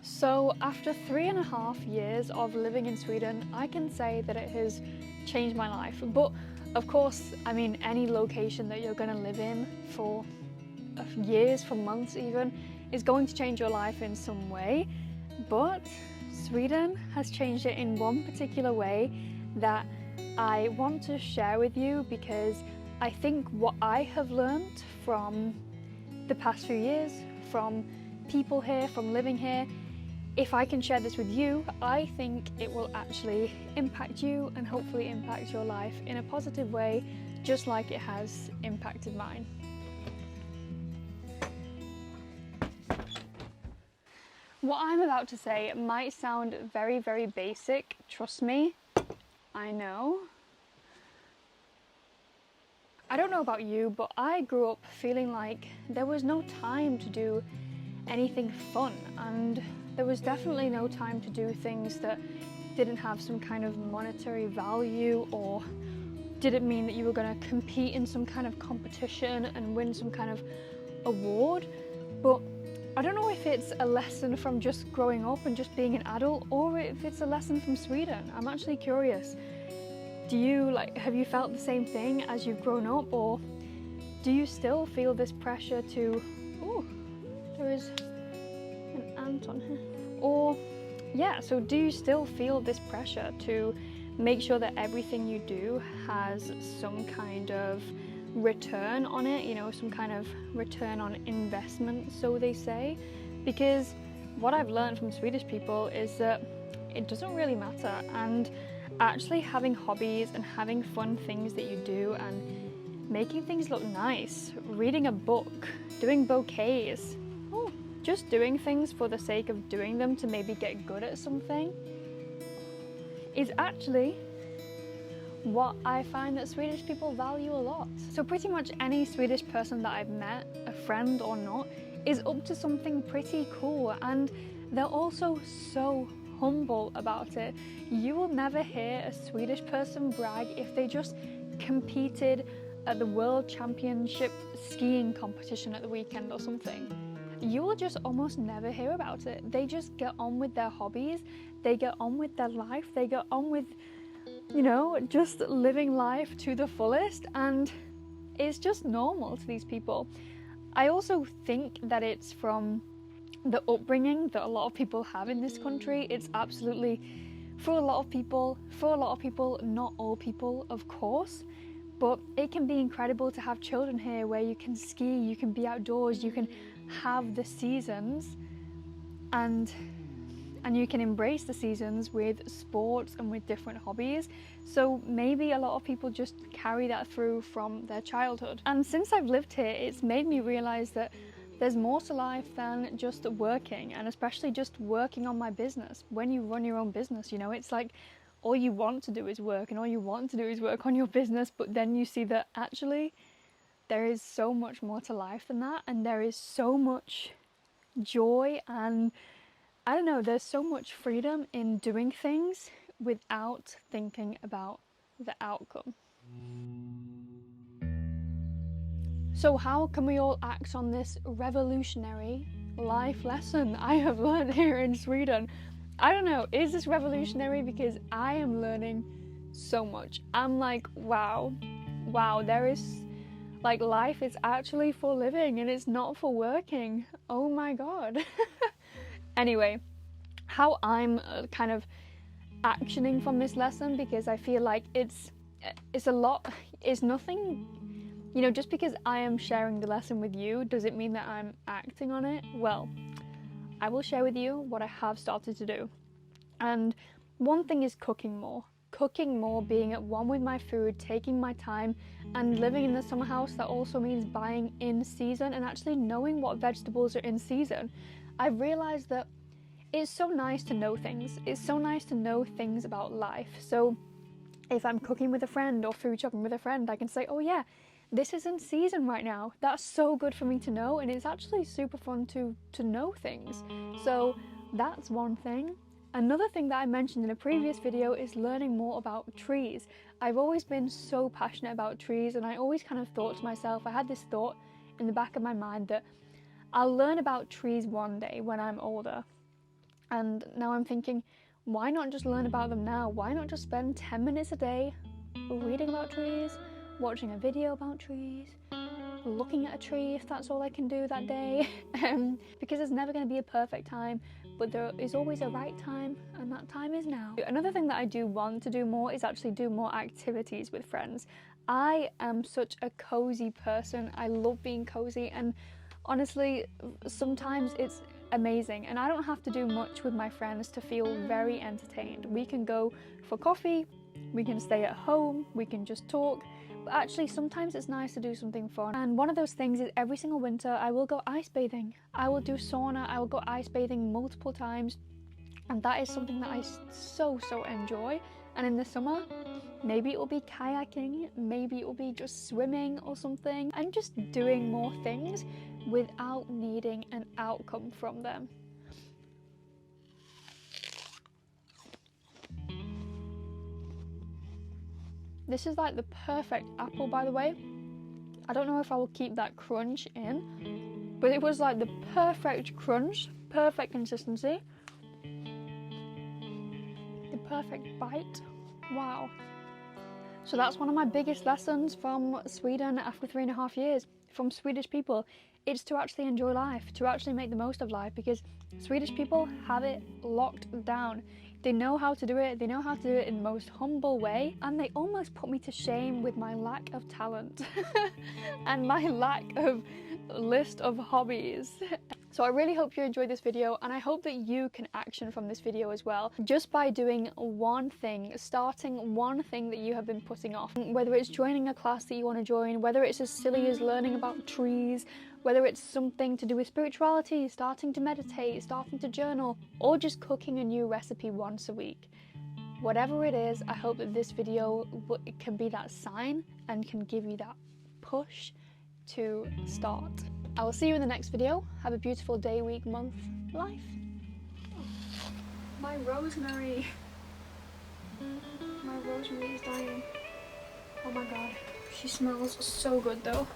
So after 3.5 years of living in Sweden, I can say that it has changed my life. But of course, I mean, any location that you're going to live in for years, for months even, is going to change your life in some way. But Sweden has changed it in one particular way that I want to share with you, because I think what I have learned from the past few years, from people here, from living here, if I can share this with you, I think it will actually impact you and hopefully impact your life in a positive way, just like it has impacted mine. What I'm about to say might sound very, very basic, trust me, I know. I don't know about you, but I grew up feeling like there was no time to do anything fun, and there was definitely no time to do things that didn't have some kind of monetary value or didn't mean that you were going to compete in some kind of competition and win some kind of award. But I don't know if it's a lesson from just growing up and just being an adult, or if it's a lesson from Sweden. I'm actually curious. Have you felt the same thing as you've grown up, or do you still feel this pressure to, oh, there is an ant on here. Or yeah, so do you still feel this pressure to make sure that everything you do has some kind of return on it, you know, some kind of return on investment, so they say? Because what I've learned from Swedish people is that it doesn't really matter, and actually having hobbies and having fun things that you do and making things look nice, reading a book, doing bouquets, just doing things for the sake of doing them to maybe get good at something, is actually what I find that Swedish people value a lot. So pretty much any Swedish person that I've met, a friend or not, is up to something pretty cool, and they're also so humble about it. You will never hear a Swedish person brag if they just competed at the World Championship skiing competition at the weekend or something. You will just almost never hear about it. They just get on with their hobbies, they get on with their life, they get on with, you know, just living life to the fullest, and it's just normal to these people. I also think that it's from the upbringing that a lot of people have in this country. It's absolutely, for a lot of people, not all people, of course, but it can be incredible to have children here where you can ski, you can be outdoors, you can have the seasons, and you can embrace the seasons with sports and with different hobbies. So maybe a lot of people just carry that through from their childhood. And since I've lived here, it's made me realize that there's more to life than just working, and especially just working on my business. When you run your own business, you know, it's like all you want to do is work, and all you want to do is work on your business, but then you see that actually there is so much more to life than that, and there is so much joy, and I don't know, there's so much freedom in doing things without thinking about the outcome. So how can we all act on this revolutionary life lesson I have learned here in Sweden? I don't know, is this revolutionary? Because I am learning so much. I'm like, wow, there is, like, life is actually for living and it's not for working. Oh my god. Anyway, how I'm kind of actioning from this lesson, because I feel like it's nothing, you know, just because I am sharing the lesson with you, does it mean that I'm acting on it? Well, I will share with you what I have started to do. And one thing is cooking more, being at one with my food, taking my time, and living in the summer house. That also means buying in season and actually knowing what vegetables are in season. I've realized that it's so nice to know things. It's so nice to know things about life. So if I'm cooking with a friend or food shopping with a friend, I can say, oh yeah, this is in season right now. That's so good for me to know, and it's actually super fun to know things. So that's one thing. Another thing that I mentioned in a previous video is learning more about trees. I've always been so passionate about trees, and I always kind of thought to myself, I had this thought in the back of my mind that I'll learn about trees one day when I'm older. And now I'm thinking, why not just learn about them now? Why not just spend 10 minutes a day reading about trees, watching a video about trees, looking at a tree if that's all I can do that day? Because there's never going to be a perfect time, but there is always a right time, and that time is now. Another thing that I do want to do more is actually do more activities with friends. I am such a cozy person. I love being cozy, and honestly, sometimes it's amazing, and I don't have to do much with my friends to feel very entertained. We can go for coffee, we can stay at home, we can just talk, but actually sometimes it's nice to do something fun. And one of those things is every single winter I will go ice bathing. I will do sauna, I will go ice bathing multiple times, and that is something that I so enjoy. And in the summer, maybe it will be kayaking, maybe it will be just swimming or something, and just doing more things without needing an outcome from them. This is like the perfect apple, by the way. I don't know if I will keep that crunch in, but it was like the perfect crunch, perfect consistency, the perfect bite. Wow. So that's one of my biggest lessons from Sweden after 3.5 years, from Swedish people. It's to actually enjoy life, to actually make the most of life, because Swedish people have it locked down. They know how to do it, they know how to do it in the most humble way, and they almost put me to shame with my lack of talent and my lack of list of hobbies. So I really hope you enjoyed this video, and I hope that you can action from this video as well, just by doing one thing, starting one thing that you have been putting off. Whether it's joining a class that you want to join, whether it's as silly as learning about trees, whether it's something to do with spirituality, starting to meditate, starting to journal, or just cooking a new recipe once a week. Whatever it is, I hope that this video can be that sign and can give you that push to start. I will see you in the next video. Have a beautiful day, week, month, life. My rosemary. My rosemary is dying. Oh my god. She smells so good though.